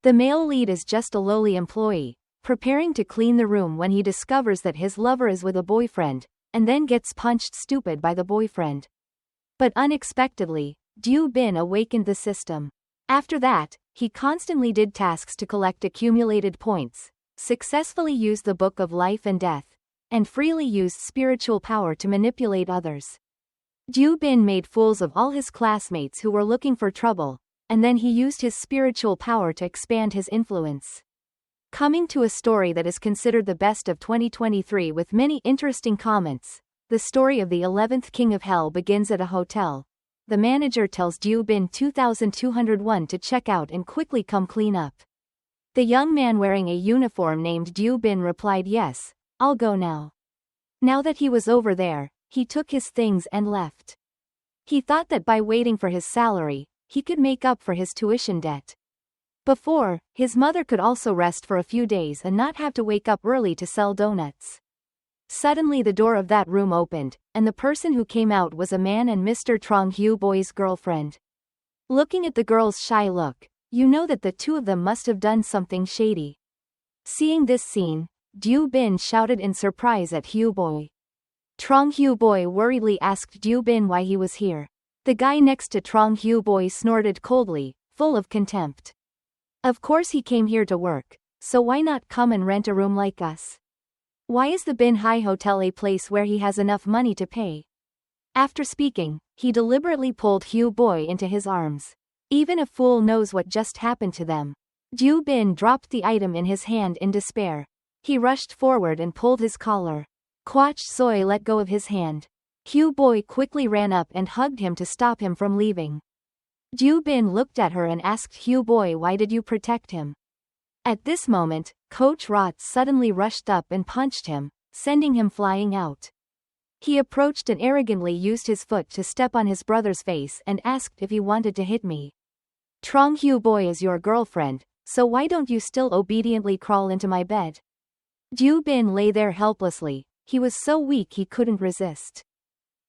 The male lead is just a lowly employee, preparing to clean the room when he discovers that his lover is with a boyfriend, and then gets punched stupid by the boyfriend. But unexpectedly, Doo Bin awakened the system. After that, he constantly did tasks to collect accumulated points, successfully used the Book of Life and Death, and freely used spiritual power to manipulate others. Doo Bin made fools of all his classmates who were looking for trouble, and then he used his spiritual power to expand his influence. Coming to a story that is considered the best of 2023 with many interesting comments, the story of the 11th King of Hell begins at a hotel. The manager tells Doo Bin 2201 to check out and quickly come clean up. The young man wearing a uniform named Doo Bin replied, "Yes, I'll go now." Now that he was over there, he took his things and left. He thought that by waiting for his salary, he could make up for his tuition debt. Before, his mother could also rest for a few days and not have to wake up early to sell donuts. Suddenly the door of that room opened, and the person who came out was a man and Mr. Trong Hyu Boy's girlfriend. Looking at the girl's shy look, you know that the two of them must have done something shady. Seeing this scene, Doo Bin shouted in surprise at Hyu Boy. Trong Hyu Boy worriedly asked Doo Bin why he was here. The guy next to Trong Hyu Boy snorted coldly, full of contempt. Of course he came here to work, so why not come and rent a room like us? Why is the Bin Hai Hotel a place where he has enough money to pay? After speaking, he deliberately pulled Hyu Boy into his arms. Even a fool knows what just happened to them. Doo Bin dropped the item in his hand in despair. He rushed forward and pulled his collar. Kwach Soi let go of his hand. Hyu Boy quickly ran up and hugged him to stop him from leaving. Doo Bin looked at her and asked Hyu Boy, "Why did you protect him?" At this moment, Coach Rot suddenly rushed up and punched him, sending him flying out. He approached and arrogantly used his foot to step on his brother's face and asked if he wanted to hit me. "Trong Hyu Boy is your girlfriend, so why don't you still obediently crawl into my bed?" Doo Bin lay there helplessly. He was so weak he couldn't resist.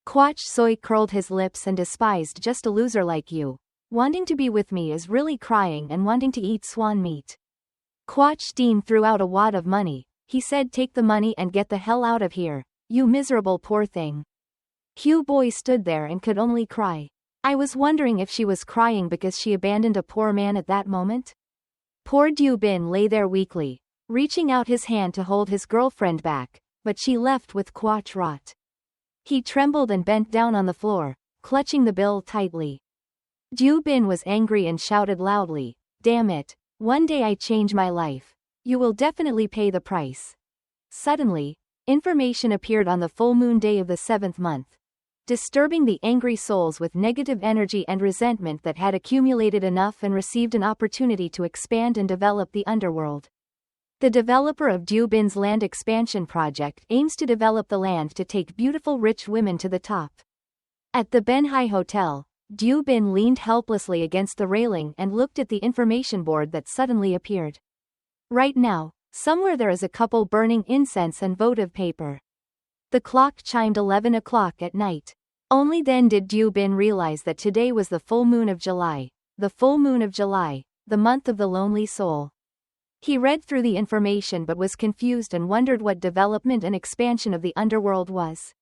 Kwach Soi curled his lips and despised, "Just a loser like you. Wanting to be with me is really crying and wanting to eat swan meat." Kwach Dean threw out a wad of money. He said, "Take the money and get the hell out of here, you miserable poor thing." Hyu Boy stood there and could only cry. I was wondering if she was crying because she abandoned a poor man at that moment. Poor Doo Bin lay there weakly, reaching out his hand to hold his girlfriend back, but she left with Kwach Rot. He trembled and bent down on the floor, clutching the bill tightly. Doo Bin was angry and shouted loudly, "Damn it, one day I change my life. You will definitely pay the price." Suddenly, information appeared on the full moon day of the 7th month, disturbing the angry souls with negative energy and resentment that had accumulated enough and received an opportunity to expand and develop the underworld. The developer of Doo Bin's land expansion project aims to develop the land to take beautiful rich women to the top. At the Ben Hai Hotel, Doo Bin leaned helplessly against the railing and looked at the information board that suddenly appeared. Right now, somewhere there is a couple burning incense and votive paper. The clock chimed 11 o'clock at night. Only then did Doo Bin realize that today was the full moon of July, the full moon of July, the month of the lonely soul. He read through the information but was confused and wondered what development and expansion of the underworld was.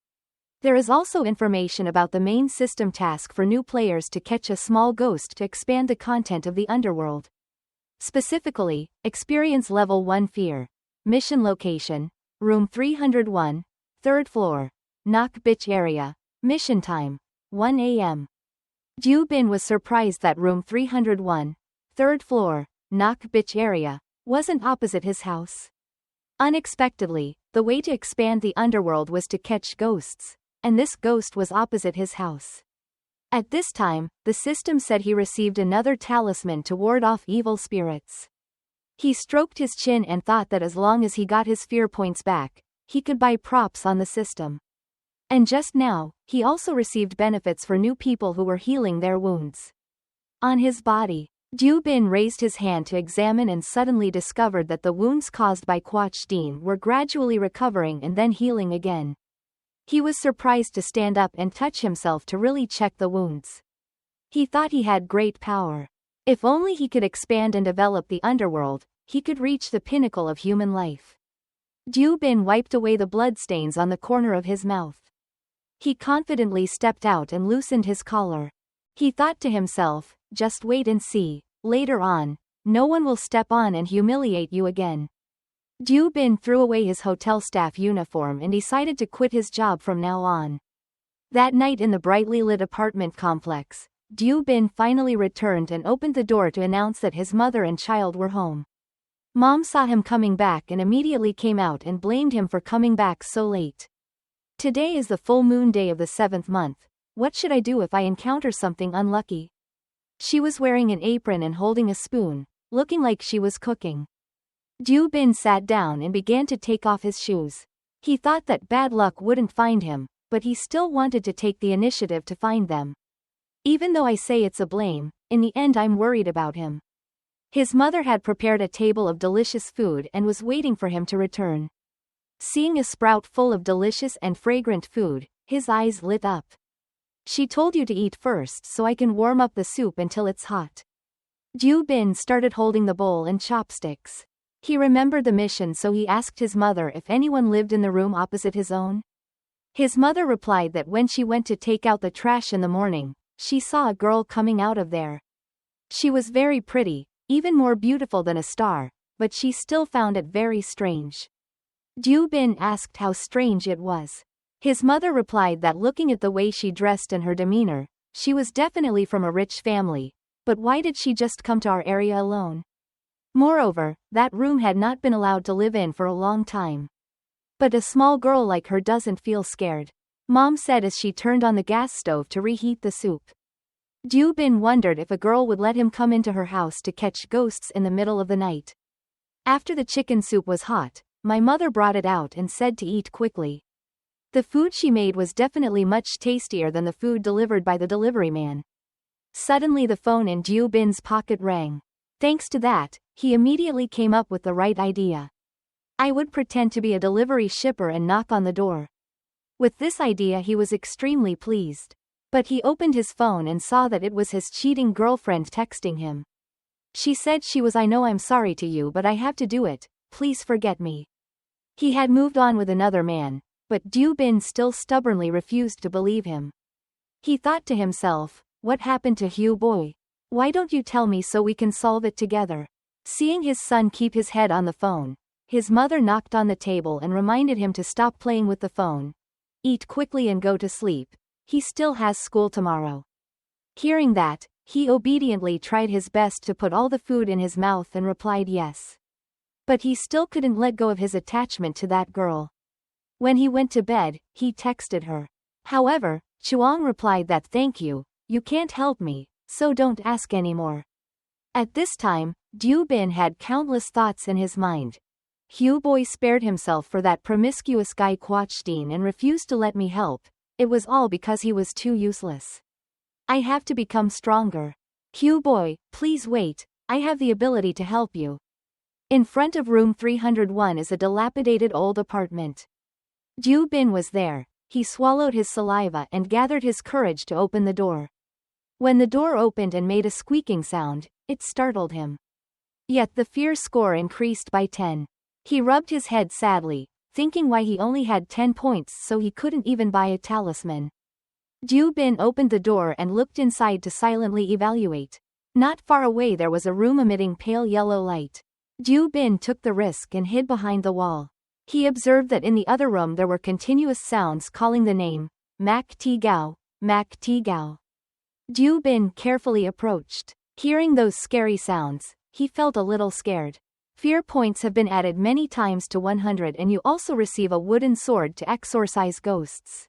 There is also information about the main system task for new players to catch a small ghost to expand the content of the underworld. Specifically, experience level 1 fear. Mission location, room 301, 3rd floor, Knock Bitch area. Mission time, 1 a.m. Doo Bin was surprised that room 301, 3rd floor, Knock Bitch area, wasn't opposite his house. Unexpectedly, the way to expand the underworld was to catch ghosts, and this ghost was opposite his house. At this time, the system said he received another talisman to ward off evil spirits. He stroked his chin and thought that as long as he got his fear points back, he could buy props on the system. And just now, he also received benefits for new people who were healing their wounds. On his body, Doo Bin raised his hand to examine and suddenly discovered that the wounds caused by Kwach Dean were gradually recovering and then healing again. He was surprised to stand up and touch himself to really check the wounds. He thought he had great power. If only he could expand and develop the underworld, he could reach the pinnacle of human life. Doo Bin wiped away the bloodstains on the corner of his mouth. He confidently stepped out and loosened his collar. He thought to himself, just wait and see, later on, no one will step on and humiliate you again. Doo Bin threw away his hotel staff uniform and decided to quit his job from now on. That night in the brightly lit apartment complex, Doo Bin finally returned and opened the door to announce that his mother and child were home. Mom saw him coming back and immediately came out and blamed him for coming back so late. Today is the full moon day of the 7th month. What should I do if I encounter something unlucky? She was wearing an apron and holding a spoon, looking like she was cooking. Doo Bin sat down and began to take off his shoes. He thought that bad luck wouldn't find him, but he still wanted to take the initiative to find them. Even though I say it's a blame, in the end I'm worried about him. His mother had prepared a table of delicious food and was waiting for him to return. Seeing a sprout full of delicious and fragrant food, his eyes lit up. She told you to eat first so I can warm up the soup until it's hot. Doo Bin started holding the bowl and chopsticks. He remembered the mission, so he asked his mother if anyone lived in the room opposite his own. His mother replied that when she went to take out the trash in the morning, she saw a girl coming out of there. She was very pretty, even more beautiful than a star, but she still found it very strange. Doo Bin asked how strange it was. His mother replied that looking at the way she dressed and her demeanor, she was definitely from a rich family, but why did she just come to our area alone? Moreover, that room had not been allowed to live in for a long time. But a small girl like her doesn't feel scared, Mom said as she turned on the gas stove to reheat the soup. Doo Bin wondered if a girl would let him come into her house to catch ghosts in the middle of the night. After the chicken soup was hot, my mother brought it out and said to eat quickly. The food she made was definitely much tastier than the food delivered by the delivery man. Suddenly the phone in Doo Bin's pocket rang. Thanks to that, he immediately came up with the right idea. I would pretend to be a delivery shipper and knock on the door. With this idea he was extremely pleased. But he opened his phone and saw that it was his cheating girlfriend texting him. She said she was, I know I'm sorry to you but I have to do it, please forget me. He had moved on with another man, but Doo Bin still stubbornly refused to believe him. He thought to himself, what happened to Hugh boy? Why don't you tell me so we can solve it together? Seeing his son keep his head on the phone, his mother knocked on the table and reminded him to stop playing with the phone. Eat quickly and go to sleep. He still has school tomorrow. Hearing that, he obediently tried his best to put all the food in his mouth and replied yes. But he still couldn't let go of his attachment to that girl. When he went to bed, he texted her. However, Chuang replied that thank you, you can't help me, so don't ask anymore. At this time, Doo Bin had countless thoughts in his mind. Hugh boy spared himself for that promiscuous guy Quachstein and refused to let me help. It was all because he was too useless. I have to become stronger. Hugh boy, please wait, I have the ability to help you. In front of room 301 is a dilapidated old apartment. Doo Bin was there. He swallowed his saliva and gathered his courage to open the door. When the door opened and made a squeaking sound, it startled him. Yet the fear score increased by 10. He rubbed his head sadly, thinking why he only had 10 points so he couldn't even buy a talisman. Doo Bin opened the door and looked inside to silently evaluate. Not far away there was a room emitting pale yellow light. Doo Bin took the risk and hid behind the wall. He observed that in the other room there were continuous sounds calling the name, Mak Ti Gao, Mak Ti Gao. Doo Bin carefully approached. Hearing those scary sounds, he felt a little scared. Fear points have been added many times to 100 and you also receive a wooden sword to exorcise ghosts.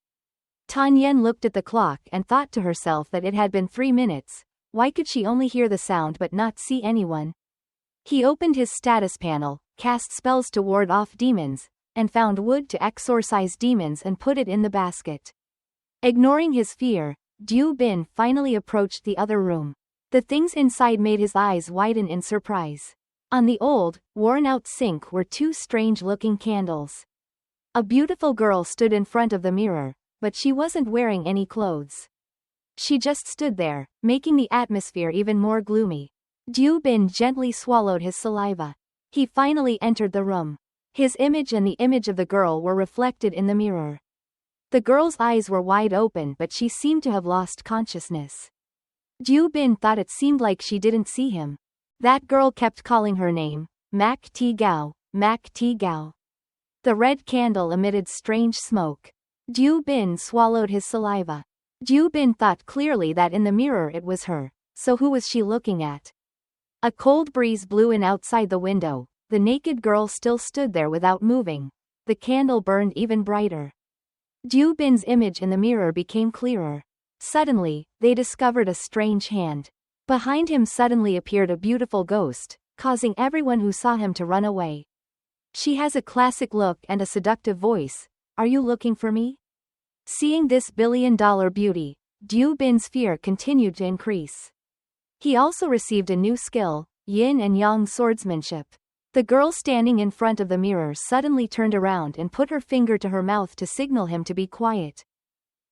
Tan Yen looked at the clock and thought to herself that it had been 3 minutes, why could she only hear the sound but not see anyone? He opened his status panel, cast spells to ward off demons, and found wood to exorcise demons and put it in the basket. Ignoring his fear, Doo Bin finally approached the other room. The things inside made his eyes widen in surprise. On the old, worn-out sink were 2 strange-looking candles. A beautiful girl stood in front of the mirror, but she wasn't wearing any clothes. She just stood there, making the atmosphere even more gloomy. Ju Bin gently swallowed his saliva. He finally entered the room. His image and the image of the girl were reflected in the mirror. The girl's eyes were wide open, but she seemed to have lost consciousness. Ju Bin thought it seemed like she didn't see him. That girl kept calling her name, Mak Ti Gao, Mak Ti Gao. The red candle emitted strange smoke. Ju Bin swallowed his saliva. Ju Bin thought clearly that in the mirror it was her, so who was she looking at? A cold breeze blew in outside the window. The naked girl still stood there without moving. The candle burned even brighter. Ju Bin's image in the mirror became clearer. Suddenly, they discovered a strange hand. Behind him suddenly appeared a beautiful ghost, causing everyone who saw him to run away. She has a classic look and a seductive voice. Are you looking for me? Seeing this billion-dollar beauty, Ju Bin's fear continued to increase. He also received a new skill, yin and yang swordsmanship. The girl standing in front of the mirror suddenly turned around and put her finger to her mouth to signal him to be quiet.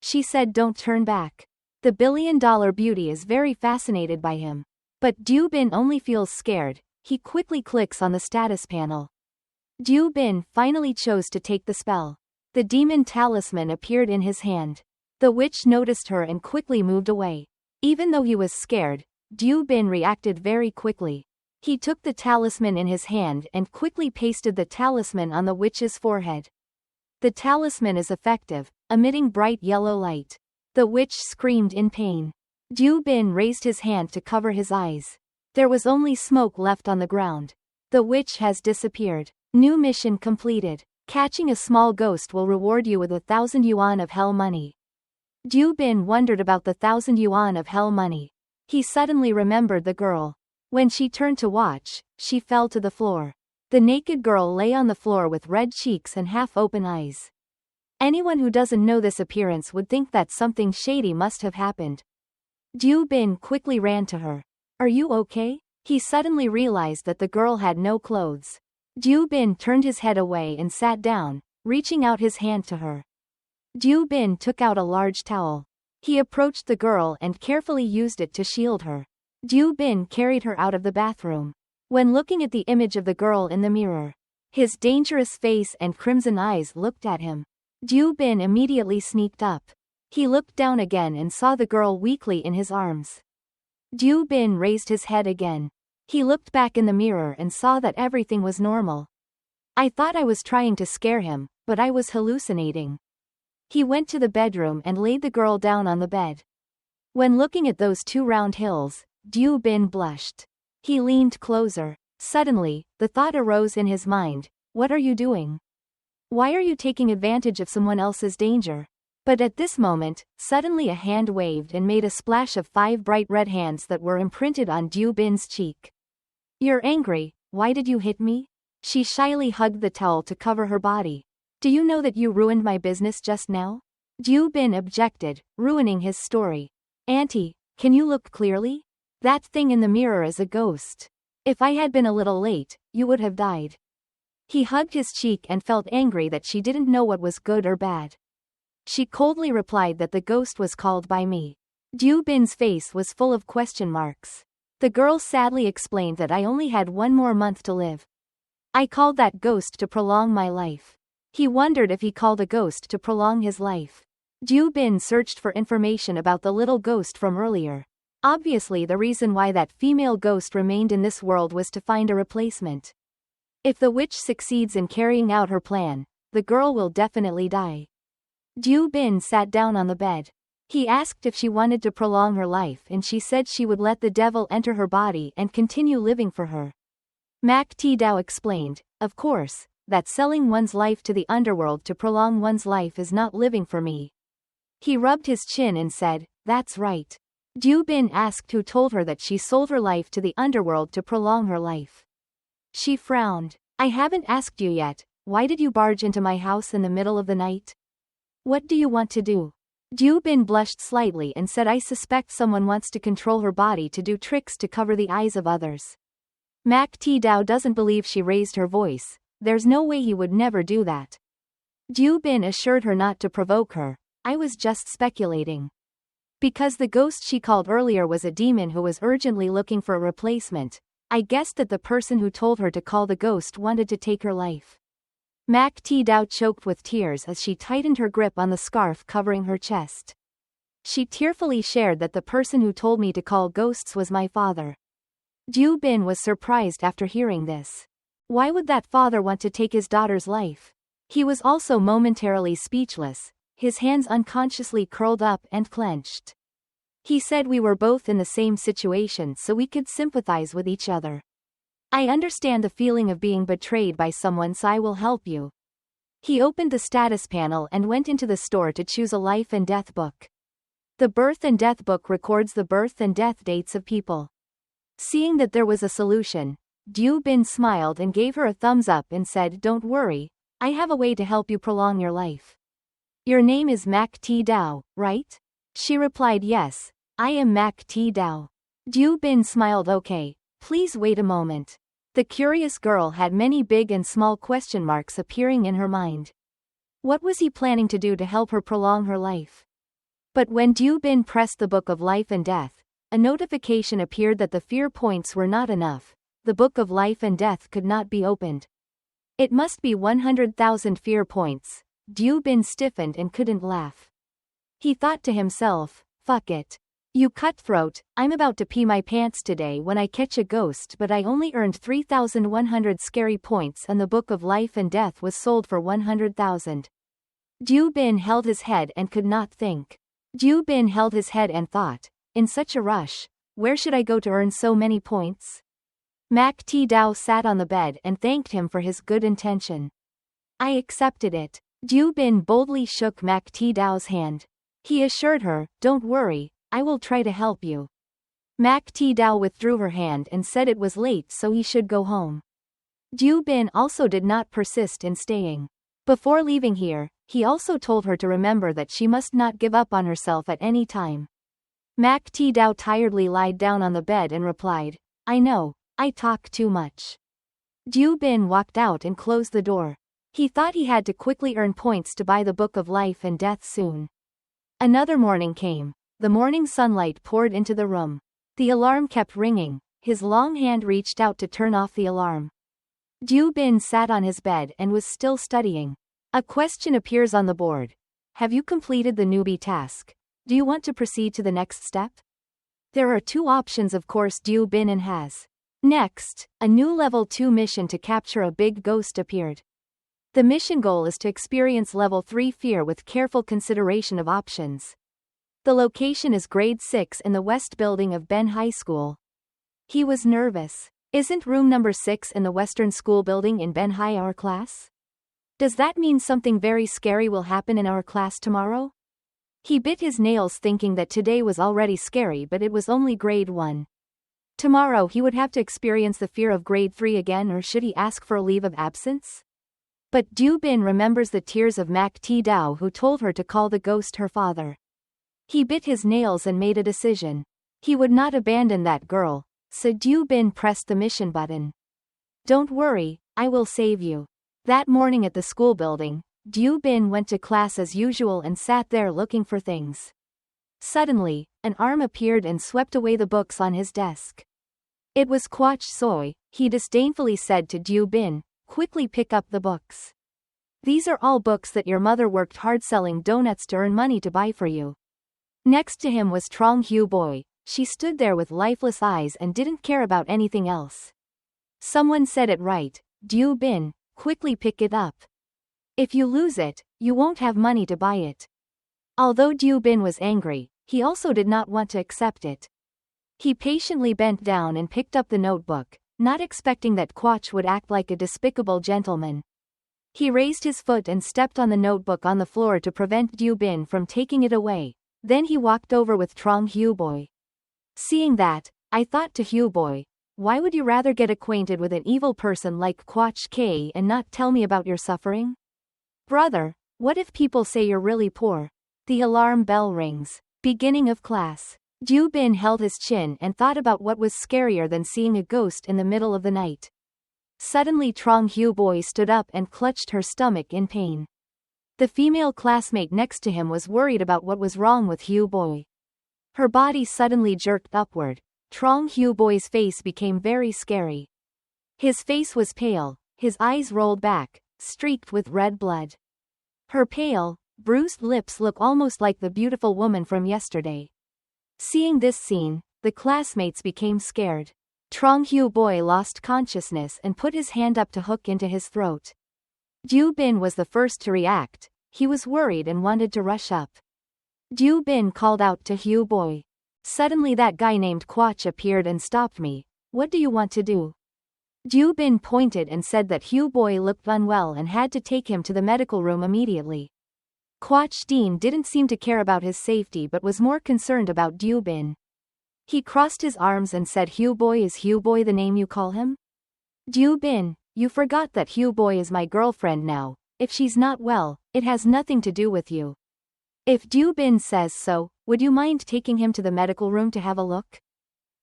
She said, "Don't turn back." The billion-dollar beauty is very fascinated by him. But Ju Bin only feels scared. He quickly clicks on the status panel. Ju Bin finally chose to take the spell. The demon talisman appeared in his hand. The witch noticed her and quickly moved away. Even though he was scared, Ju Bin reacted very quickly. He took the talisman in his hand and quickly pasted the talisman on the witch's forehead. The talisman is effective, emitting bright yellow light. The witch screamed in pain. Ju Bin raised his hand to cover his eyes. There was only smoke left on the ground. The witch has disappeared. New mission completed. Catching a small ghost will reward you with 1,000 yuan of hell money. Ju Bin wondered about the 1,000 yuan of hell money. He suddenly remembered the girl. When she turned to watch, she fell to the floor. The naked girl lay on the floor with red cheeks and half-open eyes. Anyone who doesn't know this appearance would think that something shady must have happened. Ju Bin quickly ran to her. "Are you okay?" He suddenly realized that the girl had no clothes. Ju Bin turned his head away and sat down, reaching out his hand to her. Ju Bin took out a large towel. He approached the girl and carefully used it to shield her. Ju Bin carried her out of the bathroom. When looking at the image of the girl in the mirror, his dangerous face and crimson eyes looked at him. Ju Bin immediately sneaked up. He looked down again and saw the girl weakly in his arms. Ju Bin raised his head again. He looked back in the mirror and saw that everything was normal. "I thought I was trying to scare him, but I was hallucinating." He went to the bedroom and laid the girl down on the bed. When looking at those two round hills, Ju Bin blushed. He leaned closer. Suddenly, the thought arose in his mind, "What are you doing? Why are you taking advantage of someone else's danger?" But at this moment, suddenly a hand waved and made a splash of 5 bright red hands that were imprinted on Ju Bin's cheek. "You're angry, why did you hit me?" She shyly hugged the towel to cover her body. "Do you know that you ruined my business just now?" Ju Bin objected, ruining his story. "Auntie, can you look clearly? That thing in the mirror is a ghost. If I had been a little late, you would have died." He hugged his cheek and felt angry that she didn't know what was good or bad. She coldly replied that the ghost was called by me. Ju Bin's face was full of question marks. The girl sadly explained that I only had 1 more month to live. I called that ghost to prolong my life. He wondered if he called a ghost to prolong his life. Ju Bin searched for information about the little ghost from earlier. Obviously the reason why that female ghost remained in this world was to find a replacement. If the witch succeeds in carrying out her plan, the girl will definitely die. Ju Bin sat down on the bed. He asked if she wanted to prolong her life and she said she would let the devil enter her body and continue living for her. Mak Ti Dao explained, "Of course, that selling one's life to the underworld to prolong one's life is not living for me." He rubbed his chin and said, "That's right." Ju Bin asked who told her that she sold her life to the underworld to prolong her life. She frowned. "I haven't asked you yet, why did you barge into my house in the middle of the night? What do you want to do?" Ju Bin blushed slightly and said, "I suspect someone wants to control her body to do tricks to cover the eyes of others." Mak Ti Dao doesn't believe she raised her voice. There's no way he would never do that. Ju Bin assured her not to provoke her. "I was just speculating." Because the ghost she called earlier was a demon who was urgently looking for a replacement, I guessed that the person who told her to call the ghost wanted to take her life. Mac T Dao choked with tears as she tightened her grip on the scarf covering her chest. She tearfully shared that the person who told me to call ghosts was my father. Ju Bin was surprised after hearing this. Why would that father want to take his daughter's life? He was also momentarily speechless, his hands unconsciously curled up and clenched. He said we were both in the same situation so we could sympathize with each other. I understand the feeling of being betrayed by someone, so I will help you. He opened the status panel and went into the store to choose a life and death book. The birth and death book records the birth and death dates of people. Seeing that there was a solution, Ju Bin smiled and gave her a thumbs up and said, "Don't worry, I have a way to help you prolong your life." "Your name is Mac T Dao, right?" She replied, "Yes, I am Mac T Dao." Ju Bin smiled. "Okay, please wait a moment." The curious girl had many big and small question marks appearing in her mind. What was he planning to do to help her prolong her life? But when Ju Bin pressed the Book of Life and Death, a notification appeared that the fear points were not enough. The Book of Life and Death could not be opened. It must be 100,000 fear points. Ju Bin stiffened and couldn't laugh. He thought to himself, "Fuck it. You cutthroat, I'm about to pee my pants today when I catch a ghost, but I only earned 3,100 scary points and the Book of Life and Death was sold for 100,000. Ju Bin held his head and could not think. Ju Bin held his head and thought, in such a rush, where should I go to earn so many points? Mac T Dao sat on the bed and thanked him for his good intention. I accepted it. Ju Bin boldly shook Mac T Dao's hand. He assured her, "Don't worry, I will try to help you." Mac T Dao withdrew her hand and said it was late so he should go home. Ju Bin also did not persist in staying. Before leaving here, he also told her to remember that she must not give up on herself at any time. Mac T Dao tiredly lied down on the bed and replied, "I know, I talk too much." Ju Bin walked out and closed the door. He thought he had to quickly earn points to buy the Book of Life and Death soon. Another morning came. The morning sunlight poured into the room. The alarm kept ringing. His long hand reached out to turn off the alarm. Ju Bin sat on his bed and was still studying. A question appears on the board. Have you completed the newbie task? Do you want to proceed to the next step? There are two options, of course. Ju Bin and has. Next, a new level 2 mission to capture a big ghost appeared. The mission goal is to experience level 3 fear with careful consideration of options. The location is grade 6 in the west building of Ben High School. He was nervous. Isn't room number 6 in the western school building in Ben High our class? Does that mean something very scary will happen in our class tomorrow? He bit his nails thinking that today was already scary, but it was only grade 1. Tomorrow he would have to experience the fear of grade 3 again, or should he ask for a leave of absence? But Ju Bin remembers the tears of Mac T Dao who told her to call the ghost her father. He bit his nails and made a decision. He would not abandon that girl, so Ju Bin pressed the mission button. "Don't worry, I will save you." That morning at the school building, Ju Bin went to class as usual and sat there looking for things. Suddenly, an arm appeared and swept away the books on his desk. It was Quach Soy. He disdainfully said to Ju Bin, "Quickly pick up the books. These are all books that your mother worked hard selling donuts to earn money to buy for you." Next to him was Trong Hyu Boy. She stood there with lifeless eyes and didn't care about anything else. Someone said it right, Ju Bin, quickly pick it up. If you lose it, you won't have money to buy it. Although Ju Bin was angry, he also did not want to accept it. He patiently bent down and picked up the notebook, not expecting that Quach would act like a despicable gentleman. He raised his foot and stepped on the notebook on the floor to prevent Ju Bin from taking it away. Then he walked over with Trong Hyu Boy. Seeing that, I thought to Hyu Boy, why would you rather get acquainted with an evil person like Quach K and not tell me about your suffering? Brother, what if people say you're really poor? The alarm bell rings. Beginning of class. Ju Bin held his chin and thought about what was scarier than seeing a ghost in the middle of the night. Suddenly Trong Hyu Boy stood up and clutched her stomach in pain. The female classmate next to him was worried about what was wrong with Hyu Boy. Her body suddenly jerked upward. Trong Hyu Boy's face became very scary. His face was pale, his eyes rolled back, streaked with red blood. Her pale, bruised lips look almost like the beautiful woman from yesterday. Seeing this scene, the classmates became scared. Trong Hyu Boy lost consciousness and put his hand up to hook into his throat. Doo Bin was the first to react. He was worried and wanted to rush up. Doo Bin called out to Hyu Boy. Suddenly that guy named Quach appeared and stopped me. What do you want to do? Doo Bin pointed and said that Hyu Boy looked unwell and had to take him to the medical room immediately. Quach Dean didn't seem to care about his safety but was more concerned about Doo Bin. He crossed his arms and said, Hyu Boy, is Hyu Boy the name you call him? Doo Bin, you forgot that Hyu Boy is my girlfriend now. If she's not well, it has nothing to do with you. If Doo Bin says so, would you mind taking him to the medical room to have a look?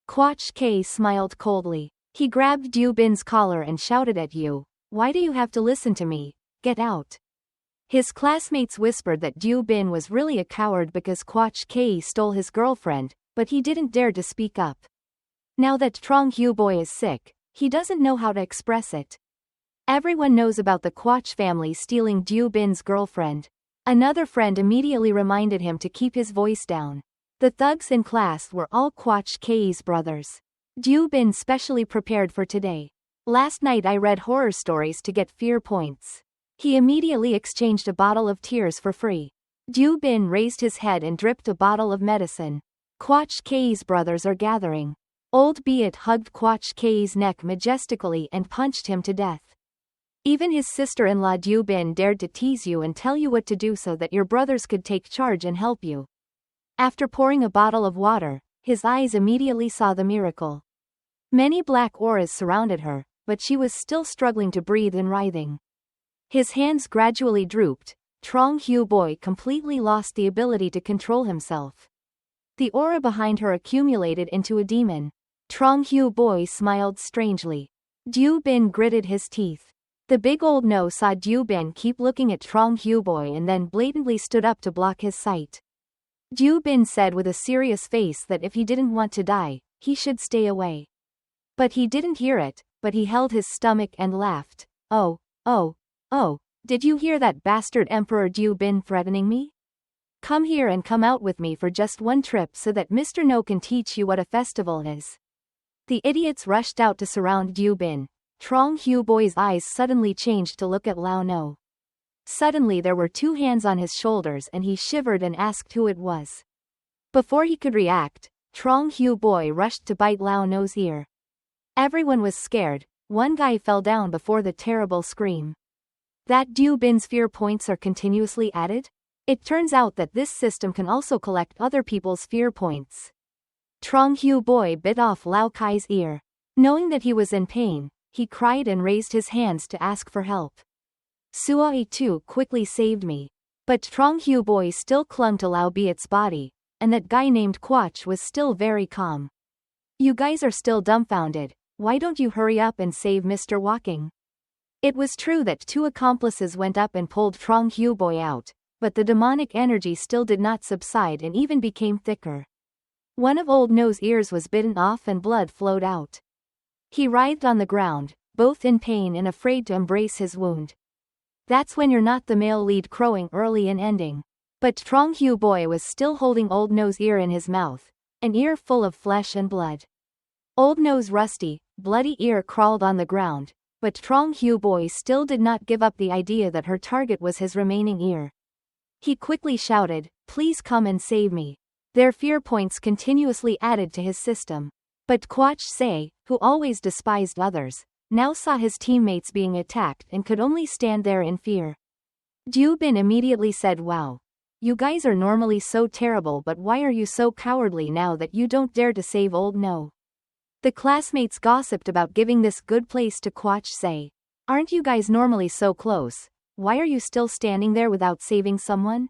Quach K smiled coldly. He grabbed Doo Bin's collar and shouted at you. Why do you have to listen to me? Get out. His classmates whispered that Doo Bin was really a coward because Quach K stole his girlfriend, but he didn't dare to speak up. Now that Trong Hyu Boy is sick, he doesn't know how to express it. Everyone knows about the Quach family stealing Doo Bin's girlfriend. Another friend immediately reminded him to keep his voice down. The thugs in class were all Quach K's brothers. Doo Bin specially prepared for today. Last night I read horror stories to get fear points. He immediately exchanged a bottle of tears for free. Doo Bin raised his head and dripped a bottle of medicine. Quach K's brothers are gathering. Old Beat hugged Quach K's neck majestically and punched him to death. Even his sister-in-law Doo Bin dared to tease you and tell you what to do so that your brothers could take charge and help you. After pouring a bottle of water, his eyes immediately saw the miracle. Many black auras surrounded her, but she was still struggling to breathe and writhing. His hands gradually drooped. Trong Hyu Boy completely lost the ability to control himself. The aura behind her accumulated into a demon. Trong Hyu Boy smiled strangely. Doo Bin gritted his teeth. The big old no saw Doo Bin keep looking at Trong Hyu Boy and then blatantly stood up to block his sight. Doo Bin said with a serious face that if he didn't want to die, he should stay away. But he didn't hear it, but he held his stomach and laughed. Oh, did you hear that bastard Emperor Doo Bin threatening me? Come here and come out with me for just one trip so that Mr. No can teach you what a festival is. The idiots rushed out to surround Doo Bin. Trong Hyu Boy's eyes suddenly changed to look at Lao No. Suddenly there were two hands on his shoulders and he shivered and asked who it was. Before he could react, Trong Hyu Boy rushed to bite Lao No's ear. Everyone was scared. One guy fell down before the terrible scream. That Doo Bin's fear points are continuously added? It turns out that this system can also collect other people's fear points. Trong Hyu Boy bit off Lao Kai's ear. Knowing that he was in pain, he cried and raised his hands to ask for help. Suai too quickly saved me. But Trong Hyu Boy still clung to Lao Beat's body, and that guy named Quach was still very calm. You guys are still dumbfounded. Why don't you hurry up and save Mr. Wukong? It was true that two accomplices went up and pulled Trong Hyu Boy out, but the demonic energy still did not subside and even became thicker. One of Old No's ears was bitten off and blood flowed out. He writhed on the ground, both in pain and afraid to embrace his wound. That's when you're not the male lead crowing early and ending. But Trong Hyu Boy was still holding Old No's ear in his mouth, an ear full of flesh and blood. Old No's rusty, bloody ear crawled on the ground, but Trong Hyu Boy still did not give up the idea that her target was his remaining ear. He quickly shouted, "Please come and save me." Their fear points continuously added to his system. But Quach Se, who always despised others, now saw his teammates being attacked and could only stand there in fear. Doo Bin immediately said, "Wow. You guys are normally so terrible, but why are you so cowardly now that you don't dare to save Old No?" The classmates gossiped about giving this good place to Quach Se. Aren't you guys normally so close? Why are you still standing there without saving someone?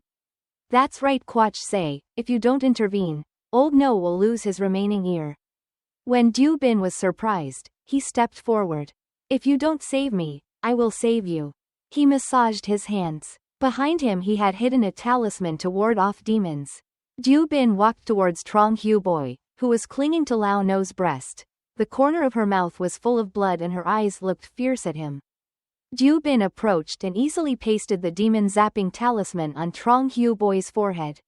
That's right, Quach Se, if you don't intervene, Old No will lose his remaining ear. When Doo Bin was surprised, he stepped forward. If you don't save me, I will save you. He massaged his hands. Behind him he had hidden a talisman to ward off demons. Ju Bin walked towards Trong Hyu Boy, who was clinging to Lao No's breast. The corner of her mouth was full of blood and her eyes looked fierce at him. Ju Bin approached and easily pasted the demon zapping talisman on Trong Hyu Boy's forehead.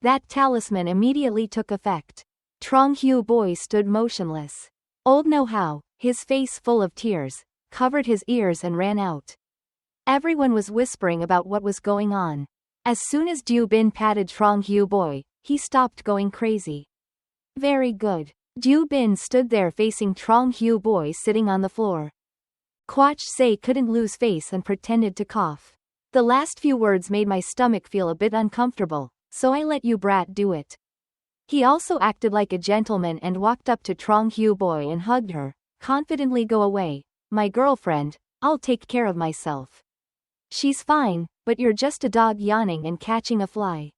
That talisman immediately took effect. Trong Hyu Boy stood motionless. Old know-how, his face full of tears, covered his ears and ran out. Everyone was whispering about what was going on. As soon as Ju Bin patted Trong Hyu Boy, he stopped going crazy. Very good. Ju Bin stood there facing Trong Hyu Boy sitting on the floor. Quach Se couldn't lose face and pretended to cough. The last few words made my stomach feel a bit uncomfortable, so I let you brat do it. He also acted like a gentleman and walked up to Trong Hyu Boy and hugged her, confidently. Go away, my girlfriend, I'll take care of myself. She's fine, but you're just a dog yawning and catching a fly.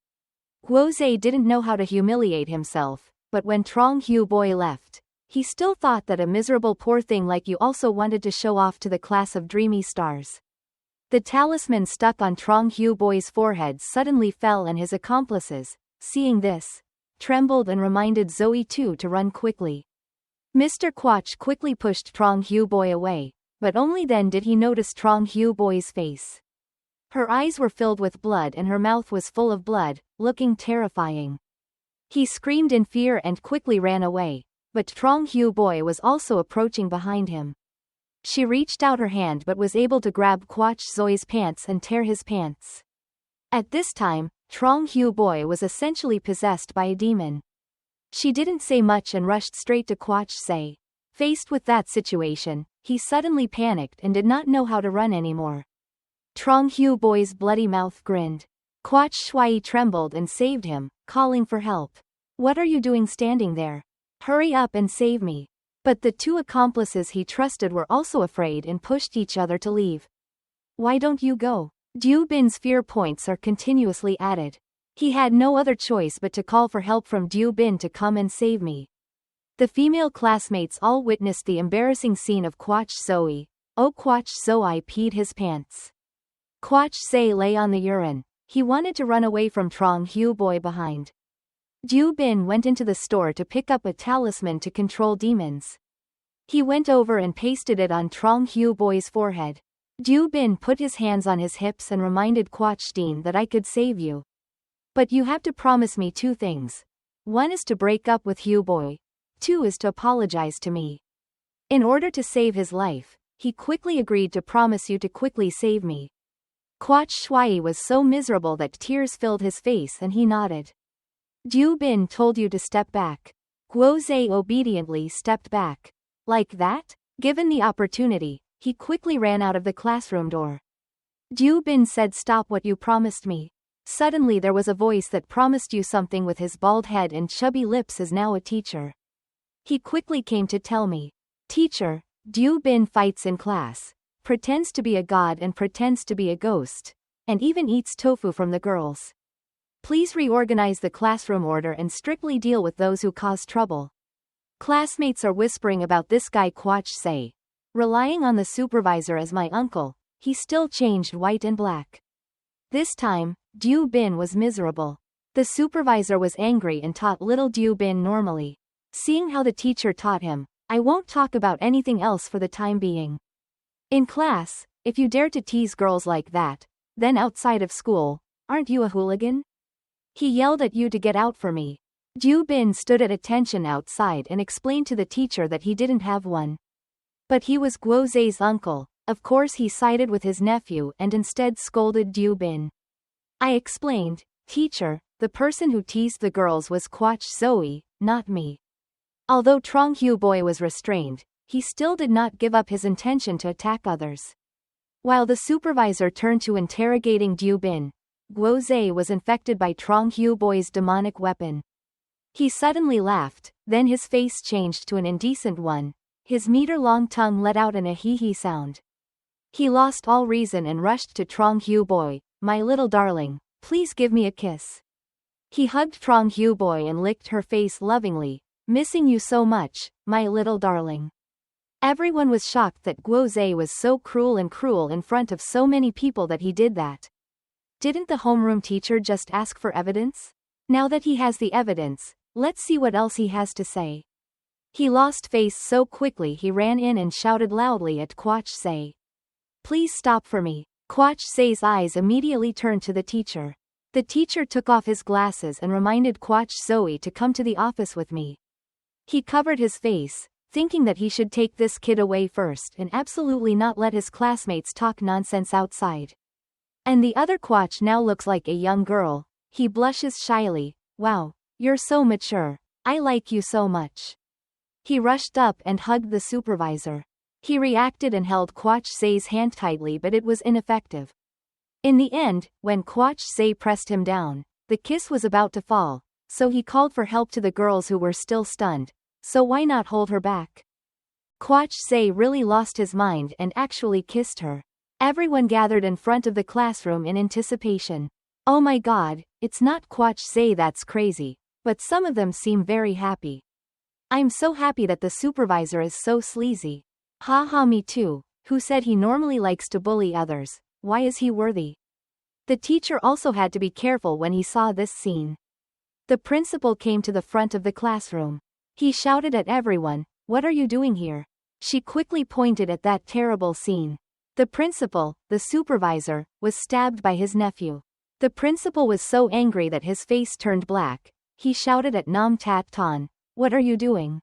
Guoze didn't know how to humiliate himself, but when Trong Hyu Boy left, he still thought that a miserable poor thing like you also wanted to show off to the class of dreamy stars. The talisman stuck on Trong Hyu Boy's forehead suddenly fell and his accomplices, seeing this, trembled and reminded Zoe too to run quickly. Mr. Quach quickly pushed Trong Hyu Boy away, but only then did he notice Trong Hyu Boy's face. Her eyes were filled with blood and her mouth was full of blood, looking terrifying. He screamed in fear and quickly ran away, but Trong Hyu Boy was also approaching behind him. She reached out her hand but was able to grab Quach Zoe's pants and tear his pants. At this time, Trong Hyu Boy was essentially possessed by a demon. She didn't say much and rushed straight to Quach Se. Faced with that situation, he suddenly panicked and did not know how to run anymore. Trong Hyu Boy's bloody mouth grinned. Quach Shui trembled and saved him, calling for help. What are you doing standing there? Hurry up and save me. But the two accomplices he trusted were also afraid and pushed each other to leave. Why don't you go? Ju Bin's fear points are continuously added. He had no other choice but to call for help from Ju Bin to come and save me. The female classmates all witnessed the embarrassing scene of Quach Zoe. Oh, Quach Zoe peed his pants. Quach Se lay on the urine. He wanted to run away from Trong Hyu Boy behind. Ju Bin went into the store to pick up a talisman to control demons. He went over and pasted it on Trong Hyu Boy's forehead. Ju Bin put his hands on his hips and reminded Quach Dean that I could save you. But you have to promise me two things. One is to break up with Hyu Boy. Two is to apologize to me. In order to save his life, he quickly agreed to promise you to quickly save me. Quach Shui was so miserable that tears filled his face and he nodded. Ju Bin told you to step back. Guoze obediently stepped back. Like that? Given the opportunity, he quickly ran out of the classroom door. Ju Bin said, stop what you promised me. Suddenly there was a voice that promised you something with his bald head and chubby lips is now a teacher. He quickly came to tell me. Teacher, Ju Bin fights in class, pretends to be a god and pretends to be a ghost, and even eats tofu from the girls. Please reorganize the classroom order and strictly deal with those who cause trouble. Classmates are whispering about this guy Quach Se. Relying on the supervisor as my uncle, he still changed white and black. This time, Ju Bin was miserable. The supervisor was angry and taught little Ju Bin normally. Seeing how the teacher taught him, I won't talk about anything else for the time being. In class, if you dare to tease girls like that, then outside of school, aren't you a hooligan? He yelled at you to get out for me. Ju Bin stood at attention outside and explained to the teacher that he didn't have one. But he was Guoze's uncle, of course he sided with his nephew and instead scolded Ju Bin. I explained, teacher, the person who teased the girls was Quach Zoe, not me. Although Trong Hyu Boy was restrained, he still did not give up his intention to attack others. While the supervisor turned to interrogating Ju Bin, Guoze was infected by Trong Hyu Boy's demonic weapon. He suddenly laughed, then his face changed to an indecent one. His meter-long tongue let out an hee sound. He lost all reason and rushed to Trong Hyu Boy. My little darling, please give me a kiss. He hugged Trong Hyu Boy and licked her face lovingly. Missing you so much, my little darling. Everyone was shocked that Guoze was so cruel in front of so many people that he did that. Didn't the homeroom teacher just ask for evidence? Now that he has the evidence, let's see what else he has to say. He lost face so quickly he ran in and shouted loudly at Kwach Se. Please stop for me. Kwach Se's eyes immediately turned to the teacher. The teacher took off his glasses and reminded Kwach Zoe to come to the office with me. He covered his face, thinking that he should take this kid away first and absolutely not let his classmates talk nonsense outside. And the other Kwach now looks like a young girl. He blushes shyly. Wow, you're so mature. I like you so much. He rushed up and hugged the supervisor. He reacted and held Kwach Se's hand tightly, but it was ineffective. In the end, when Kwach Se pressed him down, the kiss was about to fall, so he called for help to the girls who were still stunned. So why not hold her back? Kwach Se really lost his mind and actually kissed her. Everyone gathered in front of the classroom in anticipation. Oh my god, it's not Kwach Se that's crazy, but some of them seem very happy. I'm so happy that the supervisor is so sleazy. Haha, me too. Who said he normally likes to bully others? Why is he worthy? The teacher also had to be careful when he saw this scene. The principal came to the front of the classroom. He shouted at everyone, "What are you doing here?" She quickly pointed at that terrible scene. The principal, the supervisor, was stabbed by his nephew. The principal was so angry that his face turned black. He shouted at Nam Tat Ton, "What are you doing?"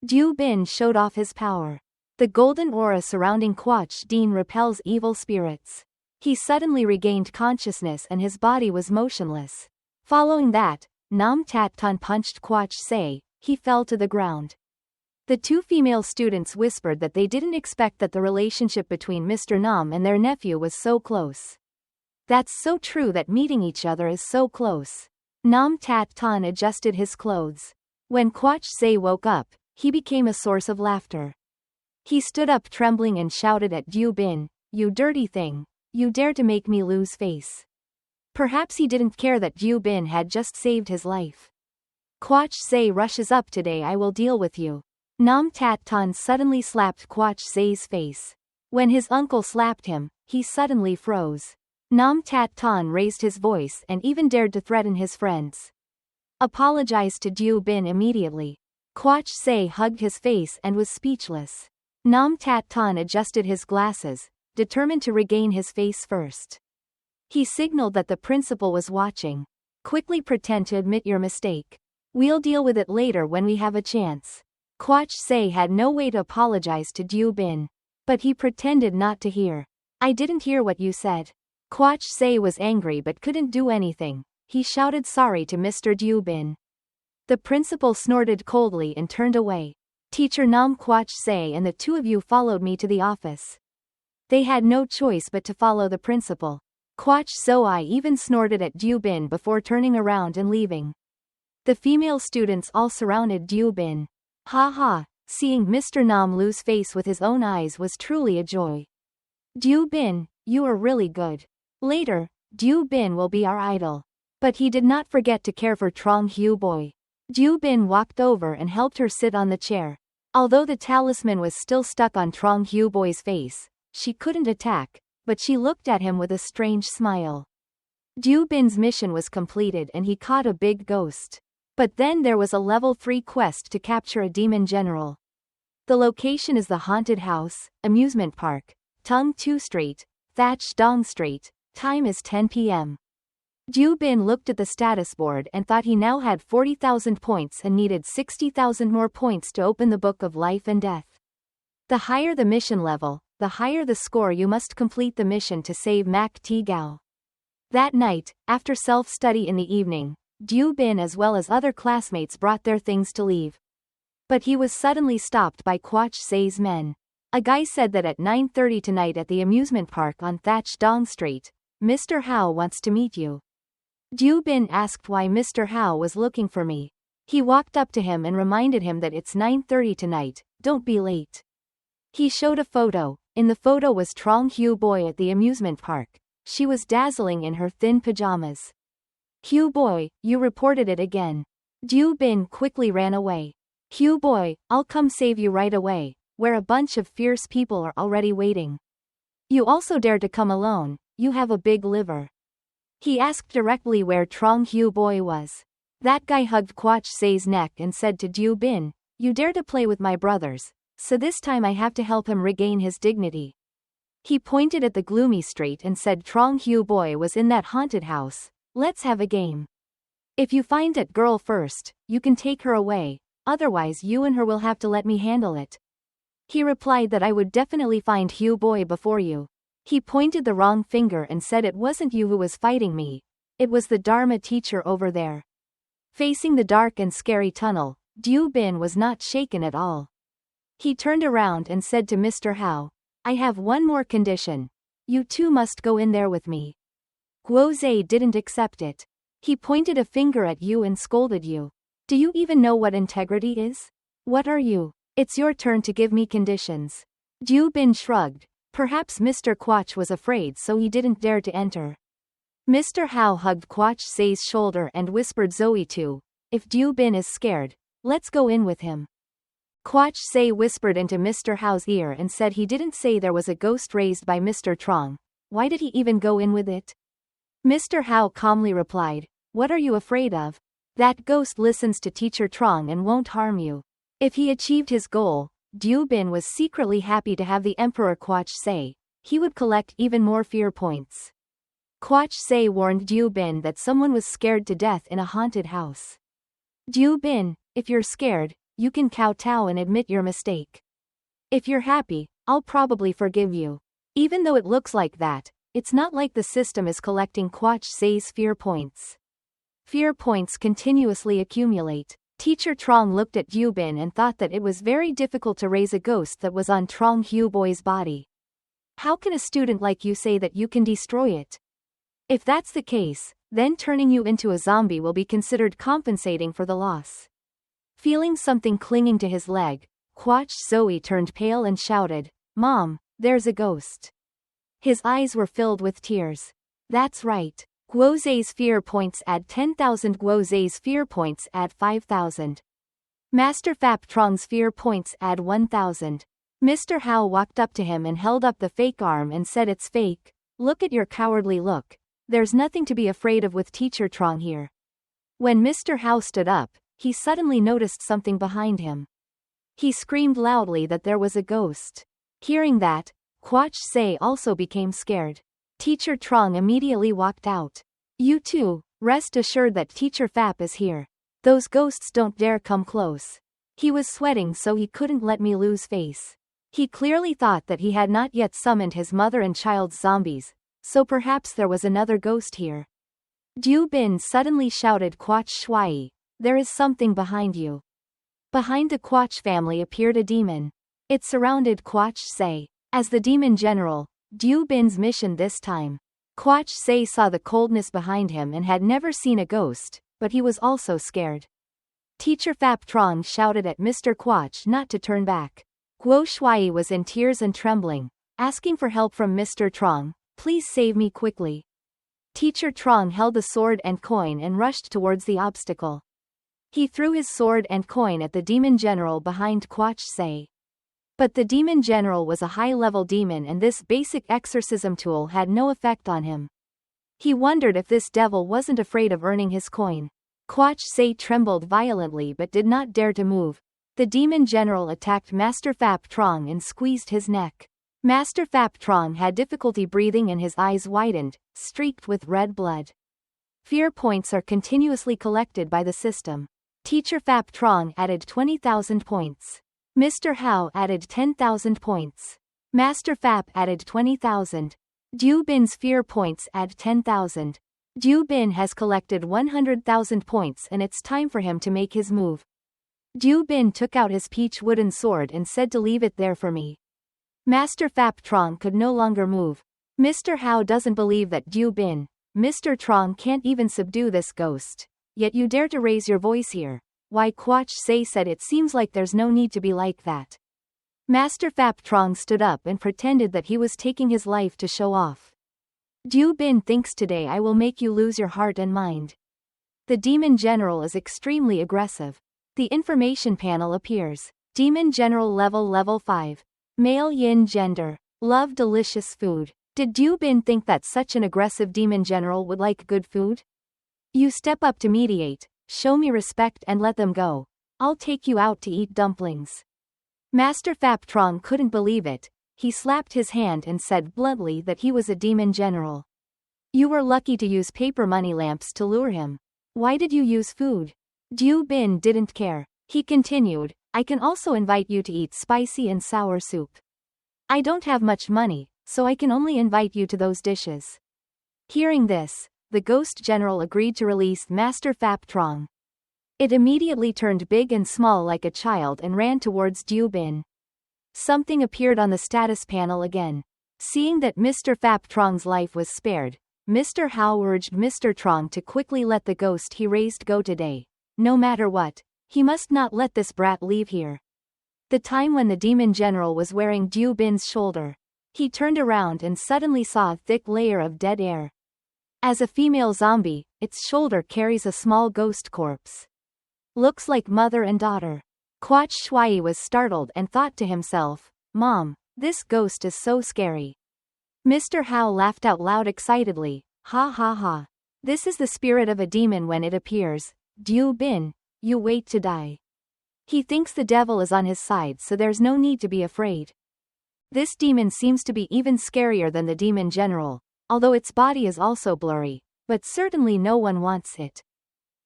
Du Bin showed off his power. The golden aura surrounding Kwach Dean repels evil spirits. He suddenly regained consciousness and his body was motionless. Following that, Nam Tat Ton punched Kwach Se. He fell to the ground. The two female students whispered that they didn't expect that the relationship between Mr. Nam and their nephew was so close. That's so true that meeting each other is so close. Nam Tat Ton adjusted his clothes. When Kwach Se woke up, he became a source of laughter. He stood up trembling and shouted at Du Bin, "You dirty thing. You dare to make me lose face." Perhaps he didn't care that Du Bin had just saved his life. Kwach Se rushes up. "Today I will deal with you." Nam Tat Ton suddenly slapped Kwach Se's face. When his uncle slapped him, he suddenly froze. Nam Tat Ton raised his voice and even dared to threaten his friends. Apologized to Du Bin immediately. Kwach Se hugged his face and was speechless. Nam Tat Ton adjusted his glasses, determined to regain his face first. He signaled that the principal was watching. "Quickly pretend to admit your mistake. We'll deal with it later when we have a chance." Kwach Se had no way to apologize to Du Bin. But he pretended not to hear. "I didn't hear what you said." Kwach Se was angry but couldn't do anything. He shouted sorry to Mr. Du Bin. The principal snorted coldly and turned away. "Teacher Nam Kwach Se and the two of you followed me to the office." They had no choice but to follow the principal. Kwach Soi even snorted at Du Bin before turning around and leaving. The female students all surrounded Du Bin. Ha ha, seeing Mr. Nam lose face with his own eyes was truly a joy. "Du Bin, you are really good. Later, Du Bin will be our idol." But he did not forget to care for Trong Hu Boy. Du Bin walked over and helped her sit on the chair. Although the talisman was still stuck on Trong Hu Boy's face, she couldn't attack, but she looked at him with a strange smile. Du Bin's mission was completed and he caught a big ghost. But then there was a level 3 quest to capture a demon general. The location is the haunted house, amusement park, Tung Tu Street, Thatch Dong Street. Time is 10 p.m. Du Bin looked at the status board and thought he now had 40,000 points and needed 60,000 more points to open the Book of Life and Death. The higher the mission level, the higher the score. You must complete the mission to save Mak Ti Gao. That night, after self-study in the evening, Du Bin as well as other classmates brought their things to leave. But he was suddenly stopped by Kwach Se's men. A guy said that at 9:30 tonight at the amusement park on Thatch Dong Street, Mr. Hao wants to meet you. Du Bin asked why Mr. Hao was looking for me. He walked up to him and reminded him that it's 9:30 tonight, don't be late. He showed a photo. In the photo was Trong Hu Boy at the amusement park. She was dazzling in her thin pajamas. "Hu Boy, you reported it again." Du Bin quickly ran away. "Hu Boy, I'll come save you right away," where a bunch of fierce people are already waiting. "You also dare to come alone, you have a big liver." He asked directly where Trong Hu Boy was. That guy hugged Quach Se's neck and said to Ju Bin, "You dare to play with my brothers, so this time I have to help him regain his dignity." He pointed at the gloomy street and said Trong Hu Boy was in that haunted house. "Let's have a game. If you find that girl first, you can take her away, otherwise you and her will have to let me handle it." He replied that I would definitely find Hu Boy before you. He pointed the wrong finger and said it wasn't you who was fighting me, it was the Dharma teacher over there. Facing the dark and scary tunnel, Ju Bin was not shaken at all. He turned around and said to Mr. Hao, "I have one more condition. You two must go in there with me." Guo Zhe didn't accept it. He pointed a finger at you and scolded you. "Do you even know what integrity is? What are you? It's your turn to give me conditions." Ju Bin shrugged. Perhaps Mr. Quach was afraid so he didn't dare to enter. Mr. Hao hugged Quach Se's shoulder and whispered Zoe too, "If Ju Bin is scared, let's go in with him." Quach Se whispered into Mr. Hao's ear and said he didn't say there was a ghost raised by Mr. Trong. Why did he even go in with it? Mr. Hao calmly replied, "What are you afraid of? That ghost listens to Teacher Trong and won't harm you." If he achieved his goal, Ju Bin was secretly happy to have the Emperor Quach Se. He would collect even more fear points. Quach Se warned Ju Bin that someone was scared to death in a haunted house. "Ju Bin, if you're scared, you can kowtow and admit your mistake. If you're happy, I'll probably forgive you." Even though it looks like that, it's not like the system is collecting Quach Se's fear points. Fear points continuously accumulate. Teacher Trong looked at Ju Bin and thought that it was very difficult to raise a ghost that was on Trong Hu Boy's body. How can a student like you say that you can destroy it? If that's the case, then turning you into a zombie will be considered compensating for the loss. Feeling something clinging to his leg, Quach Zoe turned pale and shouted, "Mom, there's a ghost." His eyes were filled with tears. That's right. Guo Zhe's fear points add 10,000. Guo Zhe's fear points add 5,000. Master Fap Trong's fear points add 1,000. Mr. Hao walked up to him and held up the fake arm and said, "It's fake. Look at your cowardly look. There's nothing to be afraid of with Teacher Trong here." When Mr. Hao stood up, he suddenly noticed something behind him. He screamed loudly that there was a ghost. Hearing that, Quach Se also became scared. Teacher Trong immediately walked out. "You two, rest assured that Teacher Fap is here. Those ghosts don't dare come close." He was sweating so he couldn't let me lose face. He clearly thought that he had not yet summoned his mother and child's zombies, so perhaps there was another ghost here. Ju Bin suddenly shouted, "Quach Shui, there is something behind you." Behind the Quach family appeared a demon. It surrounded Quach Se. As the demon general, Ju Bin's mission this time. Quach Se saw the coldness behind him and had never seen a ghost, but he was also scared. Teacher Fap Trong shouted at Mr. Quach not to turn back. Guo Shui was in tears and trembling, asking for help from Mr. Trong. "Please save me quickly." Teacher Trong held the sword and coin and rushed towards the obstacle. He threw his sword and coin at the demon general behind Quach Se. But the demon general was a high-level demon and this basic exorcism tool had no effect on him. He wondered if this devil wasn't afraid of earning his coin. Quach Se trembled violently but did not dare to move. The demon general attacked Master Fap Trong and squeezed his neck. Master Fap Trong had difficulty breathing and his eyes widened, streaked with red blood. Fear points are continuously collected by the system. Teacher Fap Trong added 20,000 points. Mr. Hao added 10,000 points. Master Fap added 20,000. Ju Bin's fear points add 10,000. Ju Bin has collected 100,000 points and it's time for him to make his move. Ju Bin took out his peach wooden sword and said to leave it there for me. Master Fap Trong could no longer move. Mr. Hao doesn't believe that Ju Bin, Mr. Trong can't even subdue this ghost. Yet you dare to raise your voice here. Why? Quach Se said, "It seems like there's no need to be like that." Master Fap Trong stood up and pretended that he was taking his life to show off. Ju Bin thinks today I will make you lose your heart and mind. The demon general is extremely aggressive. The information panel appears. Demon general level 5. Male yin gender. Love delicious food. Did Ju Bin think that such an aggressive demon general would like good food? You step up to mediate. show me respect and let them go. I'll take you out to eat dumplings. Master Phap Trong couldn't believe it. He slapped his hand and said bluntly that he was a demon general. You were lucky to use paper money lamps to lure him. Why did you use food? Diu Bin didn't care. He continued, I can also invite you to eat spicy and sour soup. I don't have much money, so I can only invite you to those dishes. Hearing this, the ghost general agreed to release Master Phap Trong. It immediately turned big and small like a child and ran towards Diu Bin. Something appeared on the status panel again. Seeing that Mr. Phap Trong's life was spared, Mr. Hao urged Mr. Trong to quickly let the ghost he raised go today. No matter what, he must not let this brat leave here. The time when the demon general was wearing Diu Bin's shoulder. He turned around and suddenly saw a thick layer of dead air. As a female zombie, its shoulder carries a small ghost corpse. Looks like mother and daughter. Quach Shui was startled and thought to himself, Mom, this ghost is so scary. Mr. Hao laughed out loud excitedly, ha ha ha. This is the spirit of a demon when it appears. Diu Bin, you wait to die. He thinks the devil is on his side, so there's no need to be afraid. This demon seems to be even scarier than the demon general, although its body is also blurry, but certainly no one wants it.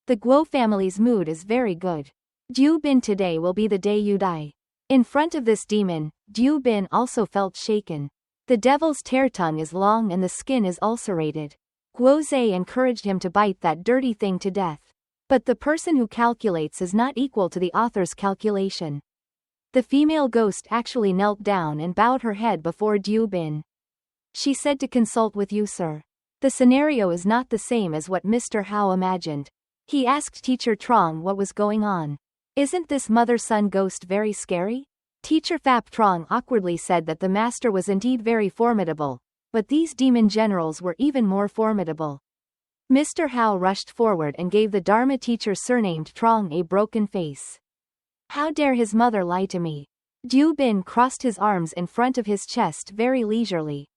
The Guo family's mood is very good. Diu Bin, today will be the day you die. In front of this demon, Diu Bin also felt shaken. The devil's tear tongue is long and the skin is ulcerated. Guo Zhe encouraged him to bite that dirty thing to death. But the person who calculates is not equal to the author's calculation. The female ghost actually knelt down and bowed her head before Diu Bin. She said to consult with you, sir. The scenario is not the same as what Mr. Hao imagined. He asked Teacher Trong what was going on. Isn't this mother-son ghost very scary? Teacher Phap Trong awkwardly said that the master was indeed very formidable, but these demon generals were even more formidable. Mr. Hao rushed forward and gave the Dharma teacher surnamed Trong a broken face. How dare his mother lie to me? Diu Bin crossed his arms in front of his chest very leisurely.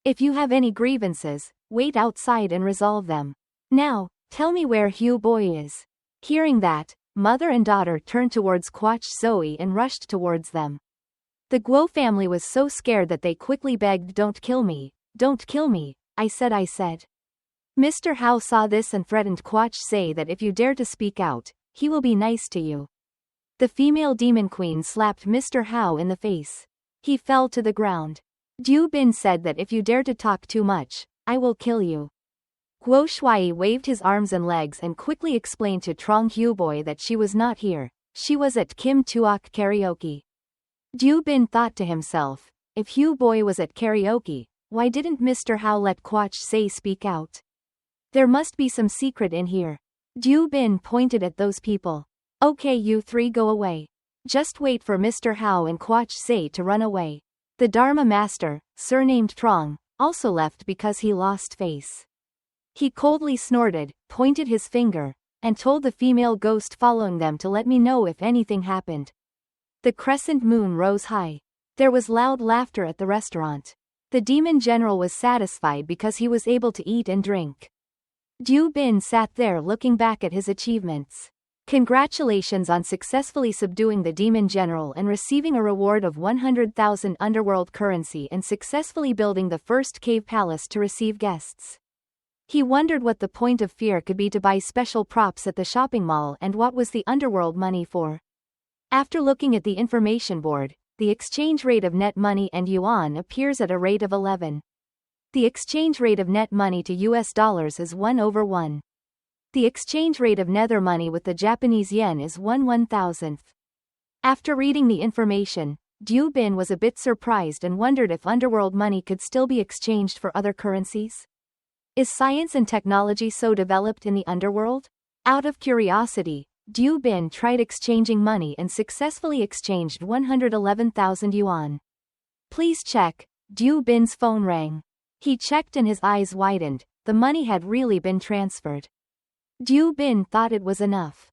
If you have any grievances, wait outside and resolve them. Now, tell me where Hugh Boy is. Hearing that, mother and daughter turned towards Quach Zoe and rushed towards them. The Guo family was so scared that they quickly begged, don't kill me, don't kill me, I said. Mr. Hao saw this and threatened Quach Say that if you dare to speak out, he will be nice to you. The female demon queen slapped Mr. Hao in the face. He fell to the ground. Diu Bin said that if you dare to talk too much, I will kill you. Guo Shui waved his arms and legs and quickly explained to Trong Huboy that she was not here, she was at Kim Tuok karaoke. Diu Bin thought to himself, if Huboy was at karaoke, why didn't Mr. Hao let Quach Say speak out? There must be some secret in here. Diu Bin pointed at those people. Okay, you three go away. Just wait for Mr. Hao and Quach Say to run away. The Dharma master, surnamed Trong, also left because he lost face. He coldly snorted, pointed his finger, and told the female ghost following them to let me know if anything happened. The crescent moon rose high. There was loud laughter at the restaurant. The demon general was satisfied because he was able to eat and drink. Diu Bin sat there looking back at his achievements. Congratulations on successfully subduing the demon general and receiving a reward of 100,000 underworld currency and successfully building the first cave palace to receive guests. He wondered what the point of fear could be to buy special props at the shopping mall and what was the underworld money for. After looking at the information board, the exchange rate of net money and yuan appears at a rate of 11. The exchange rate of net money to US dollars is 1/1. The exchange rate of nether money with the Japanese yen is 1/1000th. After reading the information, Diu Bin was a bit surprised and wondered if underworld money could still be exchanged for other currencies. Is science and technology so developed in the underworld? Out of curiosity, Diu Bin tried exchanging money and successfully exchanged 111,000 yuan. Please check. Diu Bin's phone rang. He checked and his eyes widened. The money had really been transferred. Diu Bin thought it was enough.